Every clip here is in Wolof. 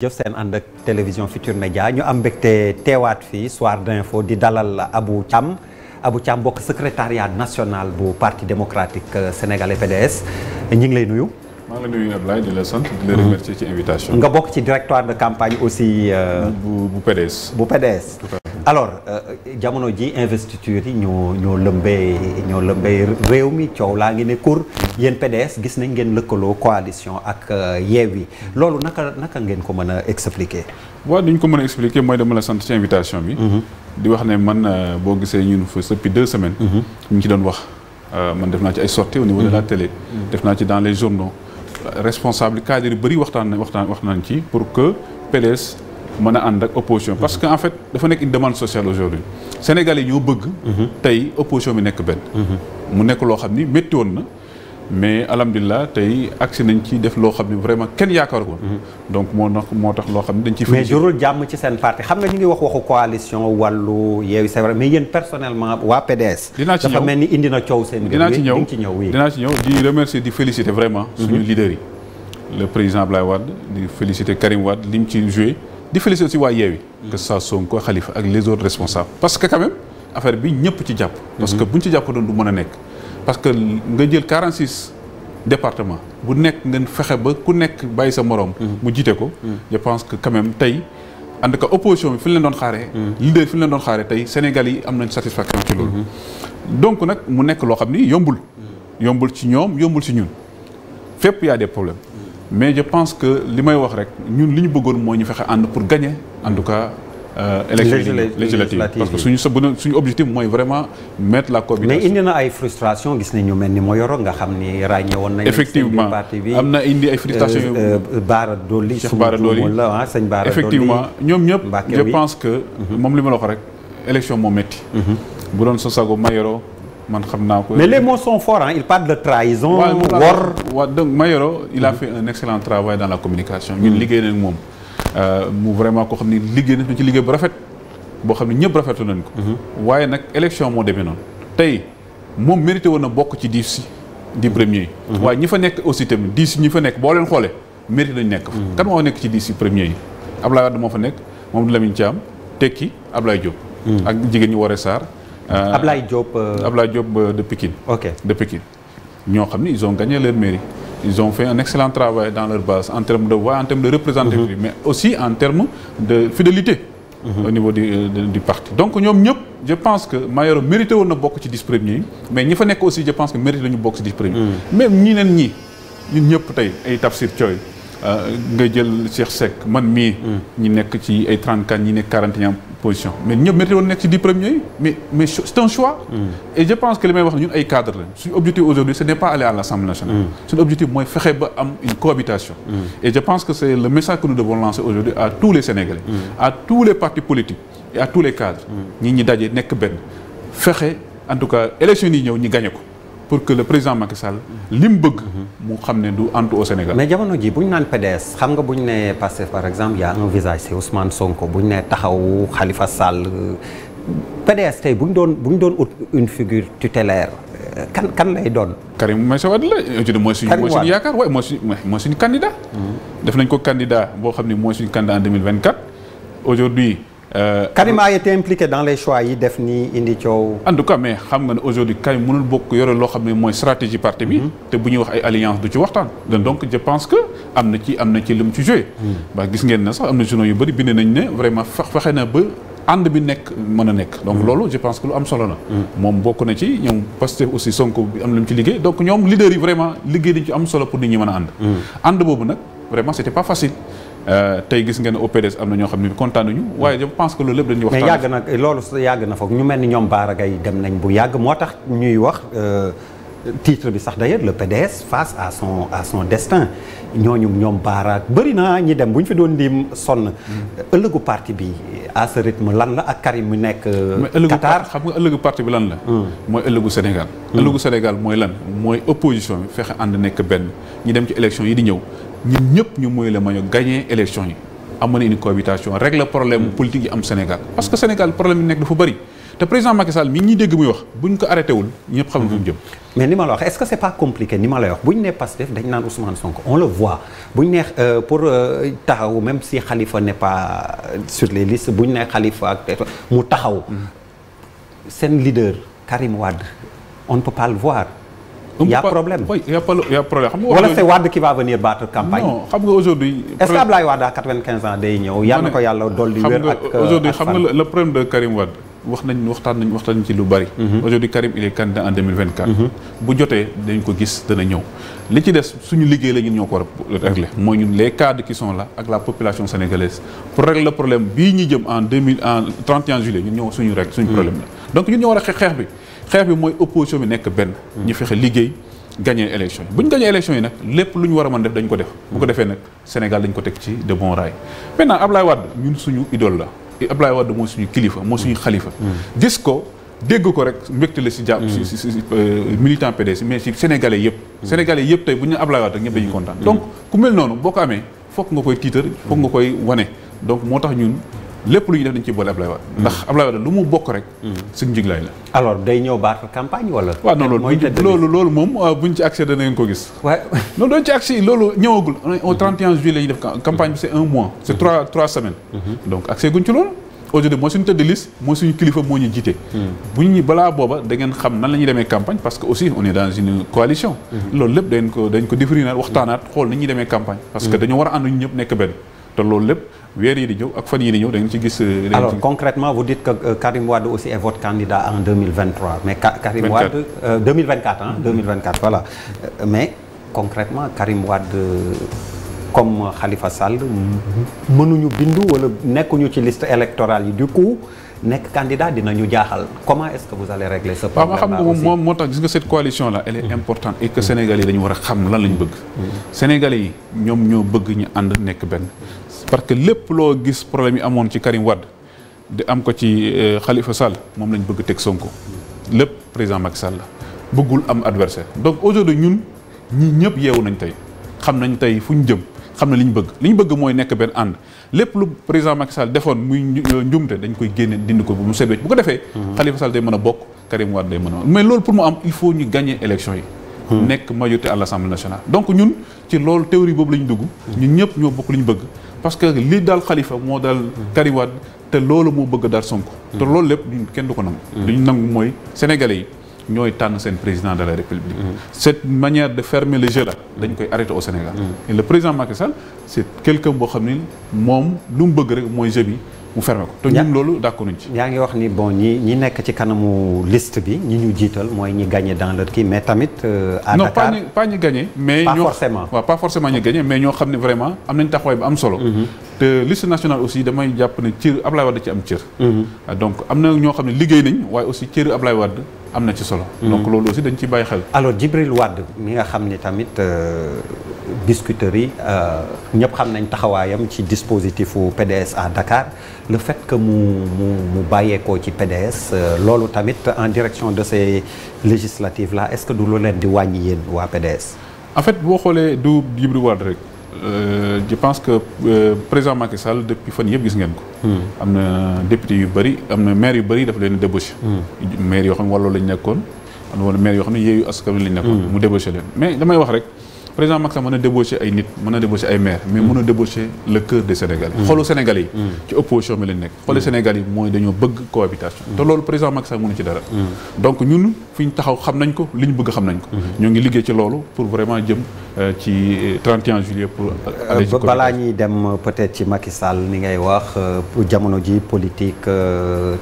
jëf seen ànd ak télévision Futurs Médias ñu am mbégte teewaat fii soir d'info di dalal Abou Thiam bokk secrétariat national bu parti démocratique sénégalais PDS ñu ngi lay nuyu. maa ngi lay nuyu Ablaye di la sant di la remercier ci invitation. nga bokk ci directoire de campagne aussi. bu PDS. bu PDS. alors jamono ji investiture yi ñoo lëmbee réew mi coow laa ngi ne kur yéen PDS gis nañ ngeen lëkkaloo coalition ak Yewwi loolu naka ngeen ko mën a expliquer. waaw duñ ko mën a expliquer mooy dama la sant ci invitation bi. di wax ne man boo gisee ñun fa depuis 2 semaines. ñu ngi ci doon wax man def naa ci ay sorties au niveau de la télé. def naa ci dans les journaux. responsable cadre yu bëri wax nañ ci pour que PDS mën a ànd ak opposition parce que en fait dafa nekk une demande sociale aujourd'hui Sénégalais yi ñoo bëgg tey opposition bi nekk benn mu nekk loo xam ni métti woon na mais alhamdulilah tey agsi nañ ci def loo xam ne vraiment kenn yaakaar ko donc moo tax loo xam ne dañ ci mais jurul jàmm ci seen parti xam nga ñu ngi waxu coalition wàllu Yewwi c'est vrai mais yéen personnellement waa PDS dinaa ci ñëw dafa mel ni indi na coow seen dinaa ci ñëw oui dinaa ci ñëw di remercier di féliciter vraiment suñu leaders yi le président Abdoulaye Wade di féliciter Karim Wade li mu ci joué di féliciter aussi waa Yewwi que ça Sonko Khalifa ak les autres responsables parce que quand même affaire bi ñëpp ci jàpp parce que buñ ci jàpp doon du mën a nekk parce que nga jël 46 départements bu nekk ngeen fexe ba ku nekk bàyyi sa moroom mu jiite ko je pense que quand même tey en tout cas opposition bi fi leen doon xaaree leader fi leen doon xaaree tey Sénégal yi am nañ satisfaction ci loolu donc nag mu nekk loo xam ni yombul ci ñoom yombul ci ñun fépp y a des problèmes mais je pense que li may wax rek ñun li ñu bëggoon mooy ñu fexe ànd pour gagner en tout cas élection législative parce que suñu objectif mooy vraiment mettre la cohabitation. mais indi na ay frustration gis nañu mel ni moo yoro nga xam ni ràññee woon nañu. effectivement parti bi am na indi ay frustration Bara Dolly Cheikh Bara Dolly sëñ Bara Dolly effectivement ñoom ñëpp je pense que moom li ma la wax rek élection moo métti bu doon sa sago Mayoro man xam naa ko. mais les mots sont forts hein il parle de trahison. waaw donc Mayoro il a fait un excellent travail dans la communication. ñun liggéey nañ moom. mu vraiment koo xam ne liggéey nañ ci liggéey bu rafet boo xam ne ñëpp rafetlu nañ ko. waaye nag élection moo demee noonu. tey moom mérité woon na bokk ci 10 premiers yi. waaye ñi fa nekk aussi tamit 10 ñi fa nekk boo leen xoolee mérité nañ nekk fa. kan moo nekk ci 10 premiers yi Ablaye Wade moo fa nekk moom Lamine Thiam Tekki Ablaye Diop. ak jigéen ñi Woré Sarr. Ablaye Diop de Pikine. ok de Pikine ñoo xam ni ils ont gagné leur mairie. Ils ont fait un excellent travail dans leur base en termes de voix, en termes de représentativité, mais aussi en termes de fidélité au niveau du parti. Donc ñoom ñëpp je pense que Mayoro mérité woon na bokk ci 10 premiers mais ñi fa nekk aussi je pense que mérité nañu bokk ci 10 premiers. même ñun ñëpp tey ay Tafsir Thioye nga jël Cheikh Seck man mii. ñi nekk ci ay 34 ñi nekk 41 position mais ñëpp mérité woon nekk ci 10 premiers mais c'est un choix. et je pense que li may wax ñun ay cadres lañ suñu objectif aujourd'hui ce n'est pas aller à l'Assemblée nationale. suñu objectif mooy fexe ba am une cohabitation. et je pense que c'est le message que nous devons lancer aujourd'hui à tous les Sénégalais. à tous les partis politiques et à tous les cadres. ñi daje nekk benn fexe en tout cas élection yi ñëw ñi gagné ko. pour que le président Macky Sall li mu bëgg mu xam ne du antu au Sénégal. mais jamono ji bu ñu naan PDS xam nga bu ñu nee Pastef par exemple y a un visage c'est Ousmane Sonko bu ñu nee taxaw Khalifa Sall PDS tey bu ñu doon ut une figure tutélaire kan lay doon. Karim Meïssa Wade la mooy suñu yaakaar waaye mooy suñu candidat. def nañ ko candidat boo xam ne mooy suñu candidat en 2024 aujourd'hui. Karim a été impliqué dans les choix yi def ni indi coow. en tout cas mais xam nga ne aujourd'hui Karim mënul bokk yore loo xam ne mooy stratégie parti bi. te bu ñuy wax ay alliance du ci waxtaan. donc je pense que am na ci lu mu ci joué. ba gis ngeen ne sax am na journaux yu bëri bind nañ ne vraiment fexe na ba ànd bi mën a nekk. donc loolu je pense que lu am solo la. moom bokk na ci ñoom Pastef aussi Sonko bi am na lu mu ci liggéey donc ñoom leaders yi vraiment liggéey dañ ci am solo pour nit ñi mën a ànd. ànd boobu nag vraiment c'était pas facile. tey gis ngeen au PDS am na ñoo xam ne kontaan nañu waaye je pense que loolu lépp dañuy waxtaan. mais yàgg na foog ñu mel ni ñoom Bara Gaye dem nañ bu yàgg moo tax ñuy wax titre bi sax d'ailleurs le PDS face à son destin ñoom Bara bëri na ñi dem bu ñu fi doon lim sonn. ëllëgu parti bi à ce rythme lan la ak Karim mu nekk. Qatar xam nga ëllëgu parti bi lan la. mooy ëllëgu Sénégal. ëllëgu Sénégal mooy lan mooy opposition bi fexe ànd nekk benn ñi dem ci élection yi di ñëw. ñun ñëpp ñu mooy la ma ñu gagner élection yi amoon une cohabitation régler problème politique yi am Sénégal parce que Sénégal problème yi nekk dafa bëri te président Macky Sall mi ñuy dégg muy wax buñ ko arrêté wul ñëpp xam na fu mu jëm. mais ni ma la wax est-ce que c'est pas compliqué ni ma lay wax bu ñu nee Pastef dañ naan Ousmane Sonko on le voit bu ñu nee pour taxaw même si Khalifa n'est pas sur les listes bu ñu nee Khalifa ak mu taxaw seen leader Karim Wade on ne peut pas le voir. Il y a problème. Oui, il y a problème. Xam nga wala c'est Wade qui va venir battre campagne. Non, xam nga aujourd'hui. Est-ce que Ablaye Wade à 95 ans day ñëw. yal na ko yàlla dolli wér ak aujourd'hui xam nga le problème de Karim Wade waxtaan ci lu bari. Aujourd'hui Karim il est candidat en 2024. bu jotee dañ ko gis dana ñëw. li ci des suñu liggéey la ñun ñoo ko war a régler mooy ñun les cadres qui sont là ak la population sénégalaise pour régler le problème bii ñu jëm en 31 juillet ñun ñoo suñu problème la donc ñun ñoo war a xeex bi mooy opposition bi nekk benn. ñu fexe liggéey gagner élection yi bu ñu gagner élection yi nag lépp lu ñu war a mën def dañ ko def. bu ko defee nag Sénégal dañ ko teg ci de bons rails. maintenant Ablaye Wade ñun suñu idole la Ablaye Wade mooy suñu kilifa mooy suñu xalifa. gis ko dégg ko rek mbégte la si jàpp. si militant PDS mais si Sénégalais yëpp. Sénégalais yëpp tey bu ñu Ablaye Wade rek ñëpp dañuy kontaan. donc ku mel noonu boo ko amee foog nga koy tiitar foog nga koy wane donc moo tax ñun. lépp lu ñu def dañ ci boole Ablaye Wade ndax Ablaye Wade lu mu bokk rek suñu njiglaay la. alors day ñëw battre campagne wala. waaw non loolu moom buñ ci accès dana ngeen ko gis. waaw non doon ci accès loolu ñëwagul au 31 juillet la ñuy def campagne bi c'est un mois. c'est trois semaines. donc accès guñ ci loolu. aujourd'hui mooy suñu tête de liste mooy suñu kilifa moo ñu jiite. buñ ñu balaa booba da ngeen xam nan la ñuy demee campagne parce que aussi on est dans une coalition. loolu lépp dañ ko définir waxtaanaat xool ni ñuy demee campagne. parce que dañoo war a ànd ñu ñëpp nekk benn te loolu lépp. weer yi di ñëw ak fan yi di ñëw da ngeen ci gis. alors concrètement vous dites que Karim Wade aussi est votre candidat en 2023 mais Karim Wade 2024 hein 2024 voilà mais concrètement Karim Wade comme Khalifa Sall mënuñu bindu wala nekkuñu ci liste électorale yi du coup nekk candidat dinañu jaaxal comment est-ce que vous allez régler ce problème là aussi moom moo tax gis nga cette coalition là elle est importante et que Sénégalais yi dañu war a xam lan lañu bëgg. Sénégalais yi ñoom ñoo bëgg ñu ànd nekk benn. parce que lépp loo gis problème yi amoon ci Karim Wade di am ko ci Khalifa Sall moom lañ bëgg teg Sonko lépp président Macky Sall la bëggul am adversaire donc aujourd'hui ñun ñi ñëpp yeewu nañ tey xam nañ tey fu ñu jëm xam na li ñu bëgg mooy nekk benn ànd lépp lu président Macky Sall defoon muy njumte dañ koy génne dindi ko bu mu sebet bu ko defee Khalifa Sall day mën a bokk Karim Wade day mën a mais loolu pour mu am il faut ñu gagner élection yi nekk majorité à l'Assemblée nationale donc ñun ci loolu théorie boobu la ñu dugg ñun ñëpp ñoo bokk li ñu bëgg parce que li daal Khalifa moo daal Karim Wade te loolu moo bëgg daal Sonko te loolu lépp kenn du ko nangu li ñu nangu mooy Sénégalais yi ñooy tànn seen président de la République cette manière de fermer le jeu là dañ koy arrêter au Sénégal et le président Macky Sall c'est quelqu'un boo xam ni moom lu mu bëgg rek mooy jeu bi mu fermé ko te ñun loolu d'accord nañ ci. yaa ngi wax ni bon ñi nekk ci kanamu liste bi ñi ñu jiital mooy ñi gagné dans leur kii mais tamit. à Dakar non pas ñi gagné. mais pas forcément waaw pas forcément ñi gagné mais ñoo xam ne vraiment am nañ taxawaay bu am solo. te liste nationale aussi damay jàpp ne cër Ablaye Wade ci am cër. donc am na ñoo xam ne liggéey nañ waaye aussi cër Ablaye Wade am na ci solo. donc loolu aussi dañ ciy bàyyi xel. alors Djibril Wade mi nga xam ni tamit Biscuiterie ñëpp xam nañ taxawaayam ci dispositif PDS à Dakar le fait que mu bàyyeekoo ci PDS loolu tamit en direction de ces législatives là est-ce que du lu leen di wàññi yéen waa PDS. en fait boo xoolee du Djibril Wade rek je pense que président Macky Sall depuis fan yëpp gis ngeen ko. am na député yu bëri am na maire yu bëri dafa leen débauché. maire yoo xam ne wàllu lañ nekkoon am na maire yoo xam ne Yewwi Askan Wi lañ nekkoon. mu débauché leen mais damay wax rek. président Macky Sall mën a débaucher ay nit mën a débaucher ay maires mais mën a débaucher le cœur des Sénégalais xolu Sénégalais yi ci opposition bi lañ nekk xolu Sénégalais yi mooy dañoo bëgg cohabitation te loolu président Macky Sall mënu ci dara donc ñun fi ñu taxaw xam nañ ko li ñu bëgg xam nañ ko ñoo ngi liggéey ci loolu pour vraiment jëm ci 31 juillet pour aller ci balaa ñuy dem peut-être ci Macky Sall ni ngay wax pour jamono ji politique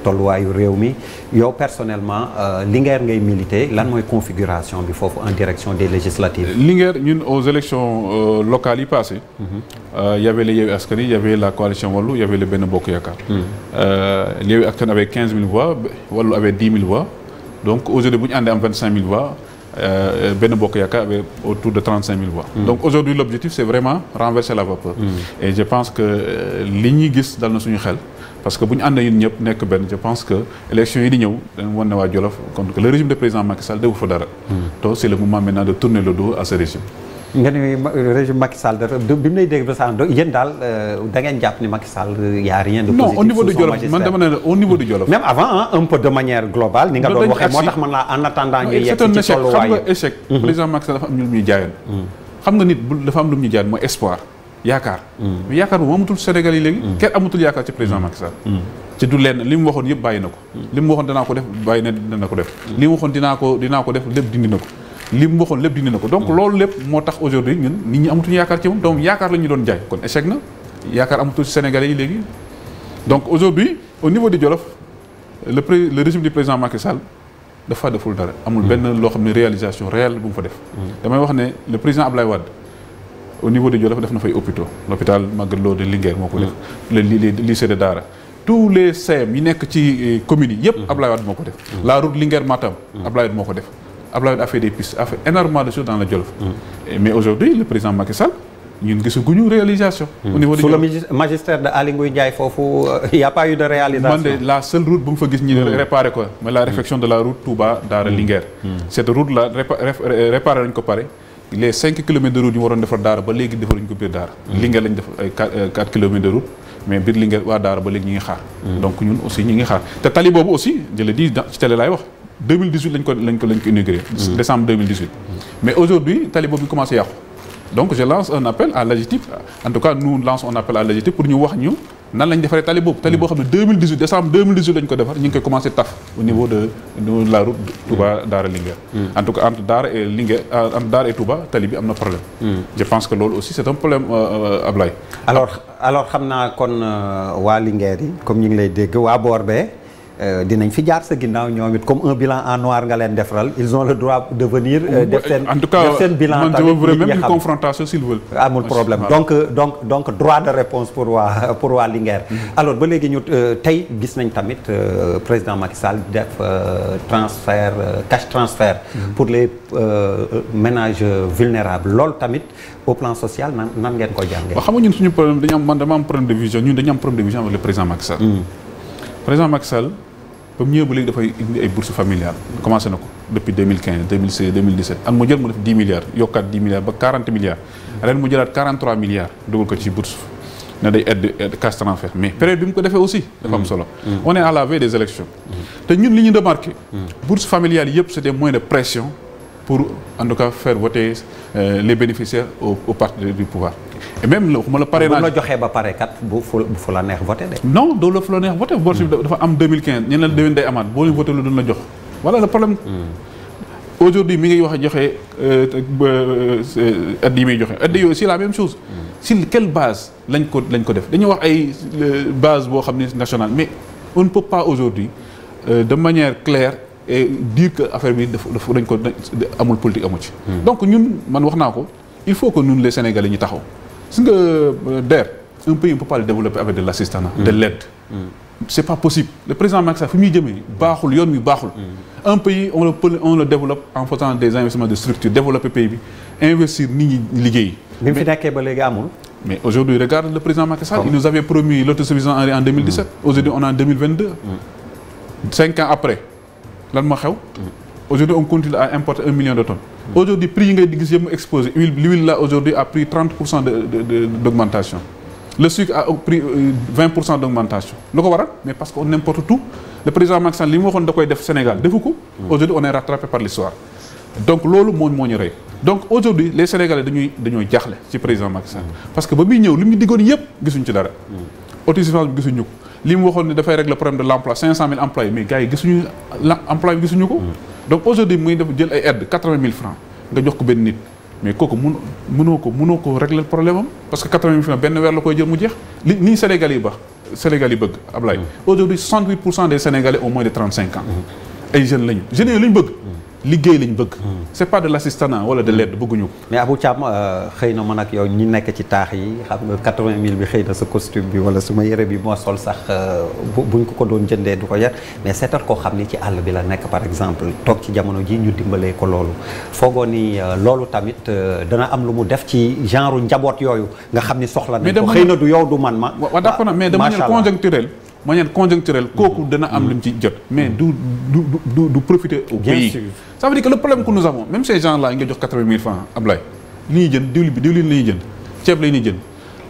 tolluwaayu réew mi yow personnellement Linguère ngay militer lan mooy configuration bi foofu en direction des législatives Linguère ñun aux élections locales yi passées y avait les Yewwi Askan Wi y avait la coalition Wallu y avait le Benno Bokk Yaakaar Yewwi Askan Wi avait 15 000 voix Wallu avait 10 000 voix donc aujourd'hui bu ñu àndee am 25 000 voix Benno Bokk Yaakaar avait autour de 35 000 voix donc aujourd'hui l'objectif c'est vraiment renverser la vapeur et je pense que li ñuy gis dal na suñu xel parce que bu ñu àndee ñun ñëpp nekk benn je pense que élection yi di ñëw dañ wan ne waa Jolof kon que le régime de président Macky Sall defu fa dara donc c'est le moment maintenant de tourner le dos à ce régime nga ni régime Macky Sall bi mu lay dégg ba sànq yéen daal da ngeen jàpp ni Macky Sall y a rien de positif. non au niveau de Jolof man dama ne au niveau de Jolof. même avant un peu de manière globale. ni nga doon waxee moo tax man laa en attendant. ñu yegg ci tolluwaay xam nga échec. président Macky Sall dafa am lu muy jaayoon. xam nga nit dafa am lu muy jaayoon mooy espoir yaakaar. mais yaakaar bu amatul Sénégal yi léegi. kenn amatul yaakaar ci président Macky Sall. ci du lenn li mu waxoon yëpp bàyyi na ko. li mu waxoon danaa ko def bàyyi na dina ko def. li mu waxoon dinaa ko def lépp dindi na ko. li mu waxoon lépp dindi na ko donc loolu lépp moo tax aujourd'hui ñun nit ñi amatuñu yaakaar ci moom donc yaakaar la ñu doon jaay kon échec na yaakaar amatul ci Sénégalais yi léegi donc aujourd'hui au niveau du Jolof le régime du président Macky Sall dafa deful dara amul benn loo xam ne réalisation réelle bu mu fa def damay wax ne le président Ablaye Wade au niveau du Jolof def na fay hôpitaux l'hôpital Magatte Lô de Linguère moo ko def le lycée de Daara tous les CEM yi nekk ci communes yi yëpp Ablaye Wade moo ko def la route Linguère Matam Ablaye Wade moo ko def Abdoulaye a fait des pistes, a fait énormément de choses dans le Jolof. Mais aujourd'hui, le président Macky Sall, ñun gisaguñu réalisation. Au niveau du Jolof. Sous le magistère de Aly Ngouille Ndiaye foofu il y a pas eu de réalisation. Man de la seule route bu mu fa gis ñi réparé ko mais la réfection de la route Touba Daara Linguère. Cette route là réparé nañ ko pare les 5 kilomètres de route yu waroon defar Daara ba léegi defaruñ ko biir Daara. Linguère lañ def ay 4 kilomètres de route mais biir Linguère waa Daara ba léegi ñi ngi xaar. Donc ñun aussi ñi ngi xaar te tali boobu aussi je le dis ci télé laay wax. 2018 lañ ko inauguré. Décembre 2018. Mais aujourd'hui tali boobu ñu commencé yàqu. Donc je lance un appel à l'AGETIP en tout cas nous lançons un appel à l'AGETIP pour ñu wax ñu nan lañ defaree tali boobu. Tali boo xam ne 2018 décembre 2018 lañ ko defar ñu ngi koy commencé taf au niveau de la route Touba Daara Linguère. En tout cas entre Daara et Linguère entre Daara et Touba tali bi am na problème. Je pense que loolu aussi c'est un problème Ablaye. alors xam naa kon waa Linguère yi comme ñu ngi lay dégg waa boor bee. dinañ fi jaar sa ginnaaw ñoom it comme un bilan en noir nga leen defaral ils ont le droit de venir def seen bilan tamit en tout cas même une confrontation s'ils veulent amul problème donc droit de réponse pour waa Linguère alors ba léegi ñu tey gis nañ tamit président Macky Sall def transfert cash transfert pour les ménages vulnérables loolu tamit au plan social nan ngeen ko jàngee. xam nga ñun suñu problème dama am problème de vision ñun dañu am problème de vision avec le président Macky Sall. Président Macky Sall ba mu ñëwee ba léegi dafay indi ay bourses familiales commencé na ko depuis 2015 2016 2017 at mu jël mu def 10 milliards yokkaat 10 milliards ba 40 milliards ren mu jëlaat 43 milliards dugal ko ci bourse ne day aide cash transfert mais période bi mu ko defee aussi dafa am solo on est à la veille des élections te ñun li ñu remarqué bourses familiales yëpp c'est des moyens de pression pour en tout cas faire voter les bénéficiaires au parti du pouvoir et même waxuma la parrainage bu la joxee ba pare kat bu fu la neex voté de. non doo la fu la neex voté bourse bi dafa am 2015 ñeneen la déwén day amaat boo leen voté lu duñ la jox voilà le problème. Aujourd'hui mi ngi wax joxe aide yi muy joxe aide yooyu c'est la même chose. sur quelle base lañ ko def dañuy wax ay base boo xam ne nationale mais on ne peut pas aujourd'hui de manière claire et dire que affaire bi dañ ko amul politique amu ci. donc ñun man wax naa ko il faut que ñun les Sénégalais ñu taxaw. gis nga DER un pays on peut pas le développer avec de l'assistanat de l'aide. C'est pas possible le président Macky Sall fi muy jëmee baaxul yoon wi baaxul. Un pays on le développe en faisant des investissements de structure développer pays bi investir nit ñi liggéey. bi mu fi nekkee ba léegi amul. Mais aujourd'hui regarde le président Macky Sall. Il nous avait promis l'autosuffisance en 2017. Aujourd'hui on est en 2022. 5 ans après lan moo xew. Aujourd'hui on continue à importer 1 million de tonnes. Aujourd'hui prix yi ngay gis yëpp mu explosé l'huile là aujourd'hui a pris 30% d'augmentation. Le sucre a pris 20% d'augmentation. Lu ko waral mais parce qu'on importe tout. Le président Macky Sall li mu waxoon da koy def Sénégal defu ko. Aujourd'hui on est rattrapé par l'histoire. Donc loolu moo ñu rey. Donc aujourd'hui les Sénégalais dañoo jaaxle ci président Macky Sall. Parce que ba muy ñëw li mu diggoon yëpp gisuñu ci dara. Autosuffisance bi gisuñu ko. Li mu waxoon ne dafay régler le problème de l'emploi 500 000 employés mais gars yi gisuñu emploi bi gisuñu ko. Donc aujourd'hui muy def jël ay aide 80 000 francs nga jox ko benn nit mais kooku mënoo ko régler le problème am parce que 80 000 francs benn weer la koy jël mu jeex li nii Sénégal yi bëgg Ablaye. Aujourd'hui 68% des Sénégalais ont moins de 35 ans. ay jeunes lañu jeunes yi lañu bëgg. liggéey lañ bëgg. C'est pas de l'assistanat wala de l'aide bëgguñu ko. mais Abou Thiam xëy na man ak yow ñi nekk ci taax yi xam nga 80 000 bi xëy na sa costume bi wala suma yére bi moo sol sax buñ ko doon jëndee du ko yar mais seetal koo xam ni ci àll bi la nekk par exemple toog ci jamono ji ñu dimbalee ko loolu foogoo ni loolu tamit dana am lu mu def ci genre njaboot yooyu nga xam ni soxla nañ ko xëy na du yow du man ma. waaw d'accord mais de manière conjoncturelle kooku dana am lu mu ci jot mais du profiter au pays. Ça veut dire que le problème que nous avons même ces gens là nga jox 80 000 francs Ablaye li ñuy jënd diwlin la ñuy jënd ceeb la ñuy jënd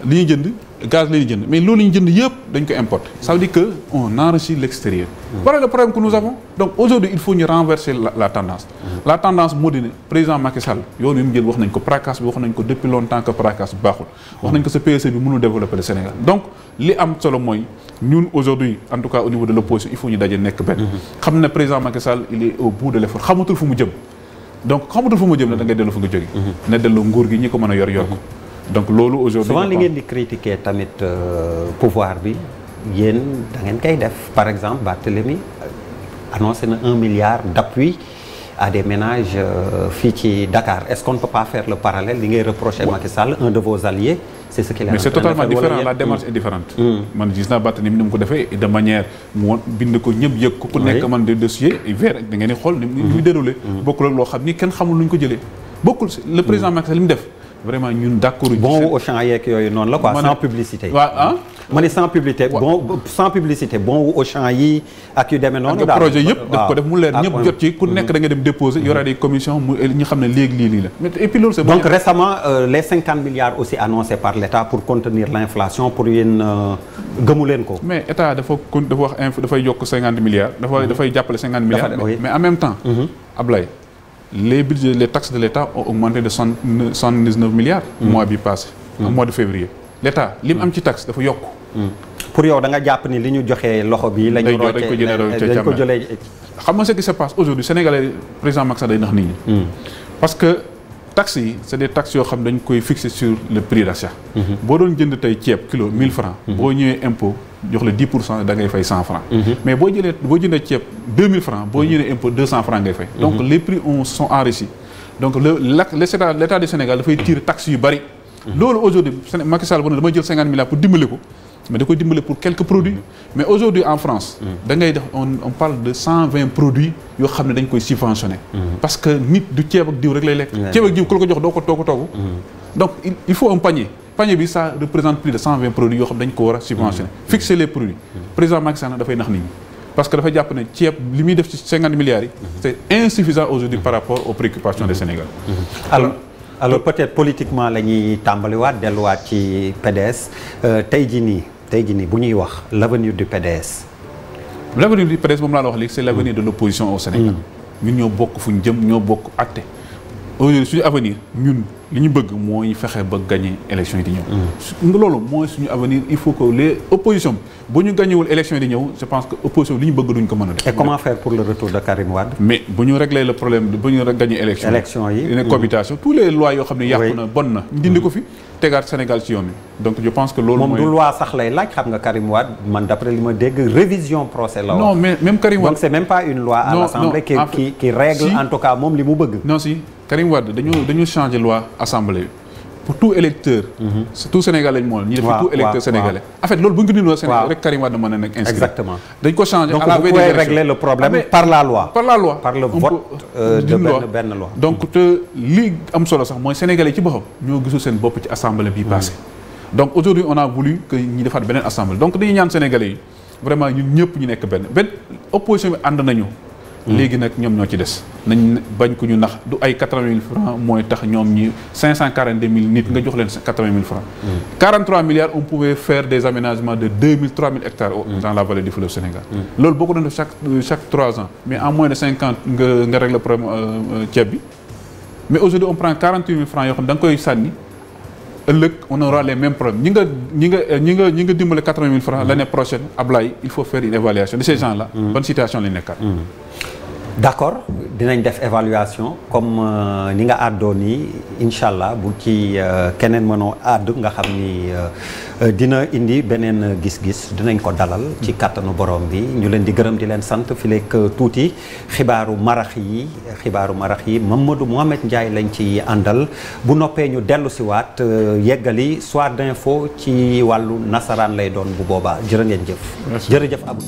li ñuy jënd gaz la ñuy jënd mais loolu la ñuy jënd yëpp dañ ko importer ça veut dire que on enrichit l'extérieur. Voilà le problème que nous avons. Donc aujourd'hui il faut ñu renverser la tendance. La tendance moo di ne président Macky Sall yoon wi mu jël wax nañ ko PRACAS bi wax nañ ko depuis longtemps que PRACAS bi baaxul. wax nañ ko sa PSE bi mënul développer le Sénégal donc li am solo mooy ñun aujourd'hui en tout cas au niveau de l'opposition il faut ñu daje nekk benn. xam ne président Macky Sall il est au bout de l'effort xamatul fu mu jëm donc xamatul fu mu jëm ne da ngay dellu fu nga jóge. ne dellu nguur gi ñi ko mën a yor ko. donc loolu aujourd'hui souvent li ngeen di critiquer tamit pouvoir bi yéen da ngeen koy def par exemple Barthélémy annoncé na 1 milliard d'appui à des ménages fii ci Dakar est-ce qu'on ne peut pas faire le parallèle li ngay reprocher Macky Sall un de vos alliés c'est ce qu'il est en train de faire. Mais c'est totalement différent la démarche est différente. man gis naa Barthélémy ni mu ko defee de manière mu bind ko ñëpp yëg ko ku nekk man de dossier vert da ngeen di xool ni muy déroulé bokkul ak loo xam ni kenn xamul lu ñu ko jëlee bokkul le président Macky Sall li mu def vraiment ñun d'accord. bon wu Auchan yeeg yooyu noonu la quoi sans publicité. waaw ah. ma ne sans publicité bon sans publicité bon wu Auchan yi ak yu demee noonu. daal projet yëpp daf ko def mu leer ñëpp jot ci ku nekk da nga dem déposer y aura des commissions mu ñu xam ne léegi lii la. mais et puis loolu c'est donc récemment les 50 milliards aussi annoncés par l'État pour contenir l'inflation pour yéen gëmu leen ko. mais État dafa wax dafay yokk 50 milliards. dafay jàppale 50 milliards. mais en même temps. Ablaye. Les budgets, les taxes de l'État ont augmenté de 119 milliards. mois bi passé. au mois de février. L'État li mu am ci taxe dafa yokk. pour yow da nga jàpp ni li ñu joxee loxo bi. la ñu dañ ko jëlee xam nga ce qui se passe aujourd'hui Sénégalais président Macky Sall day nax nit ñi. parce que taxes yi c'est des taxes yoo xam dañ koy fixer sur le prix d'achat. boo doon jënd tey ceeb kilo 1000 francs. boo ñëwee impôt jox la 10% da ngay fay 100 francs. mais boo jëndee ceeb 2000 francs boo ñëwee impôt 200 francs ngay fay. donc les prix sont enrichis donc l'État du Sénégal dafay tirer taxes yu bari. loolu aujourd'hui Macky Sall bu ne damay jël 50 milliards pour dimbali ko mais da koy dimbali pour quelques produits. mais aujourd'hui en France. da ngay def on parle de 120 produits yoo xam ne dañ koy subventionner. parce que nit du ceeb ak diw rek lay lekk. ceeb ak diw ku la ko jox doo ko togg. donc il faut un panier bi ça représente plus de 120 produits yoo xam dañ ko war a subventionner. fixer les produits. président Macky Sall dafay nax nit ñi. parce que dafay jàpp ne ceeb li muy def ci 50 milliards yi. c'est insuffisant aujourd'hui par rapport aux préoccupations des Sénégalais. alors peut-être politiquement la ñuy tàmbaliwaat delluwaat ci PDS tey jii nii bu ñuy wax l'avenir du PDS. l'avenir du PDS moom laa la wax léegi c'est l'avenir de l'opposition au Sénégal. ñun ñoo bokk fu ñu jëm ñoo bokk àtte. aujourd'hui suñu avenir ñun li ñu bëgg mooy fexe ba gagner élection yi di ñëw. loolu mooy suñu avenir il faut que les oppositions bu ñu gagnewul élection yi di ñëw je pense que opposition li ñu bëgg duñ ko mën a def. et comment faire pour le retour de Karim Wade. mais bu ñu régler le problème bu ñu gagner élection yi une cohabitation tous les lois yoo xam ne yàqu na bon na ñu dindi ko fi tegaat Sénégal ci yoon bi donc je pense que loolu mooy moom du loi sax lay laaj xam nga Karim Wade man d'après li ma dégg révision procès la wax. non mais même Karim Wade donc c'est même pas une loi à l'Assemblée qui règle en tout cas moom li mu bëgg. non si Karim Wade dañu changer loi Assemblée pour tout électeur. tout Sénégalais lañ moom ñi def tout électeur sénégalais. en fait loolu bu ñu ko dindoo Sénégal rek Karim Wade mën na nekk inscrit. exactement dañ ko changer à la donc veille vous pouvez régler le problème par la loi. par le vote de benn loi. donc te li am solo sax mooy sénégalais ci boppam ñoo gisul seen bopp ci assemblée bi passé donc aujourd'hui on a voulu que ñi defaat beneen assemblée donc dañuy ñaan sénégalais yi vraiment ñun ñëpp ñu nekk benn opposition bi ànd nañu. léegi nag ñoom ñoo ci des nañ bañ ko ñu nax du ay 80 000 francs mooy tax ñoom ñi 542 000 nit nga jox leen 80 000 francs 43 milliards on pouvait faire des aménagements de 2000 3000 hectares dans la vallée du fleuve Sénégal loolu boo ko doon def chaque 3 ans mais en moins de 50 nga règle le problème ceeb bi mais aujourd'hui on prend 48 000 francs yoo xam da nga koy sànni ëllëg on aura les mêmes problèmes ñi nga dimbale 80 000 francs l'année prochaine Ablaye il faut faire une évaluation de ces gens-là bonne situation lañu nekkaat d'accord dinañ def évaluation comme ni nga àddoo nii incha allah bu ci keneen mënoo àddu nga xam ni dina indi beneen gis-gis dinañ ko dalal ci kàttanu borom bi ñu leen di gërëm di leen sant fileeg tuuti xibaaru marax yi Mamadou Mohamed Ndiaye lañ ci àndal bu noppee ñu dellu si waat yeggali soir d'info ci wàllu nasaraan lay doon bu boobaa jërë ngeen jëf. jërëjëf Abou.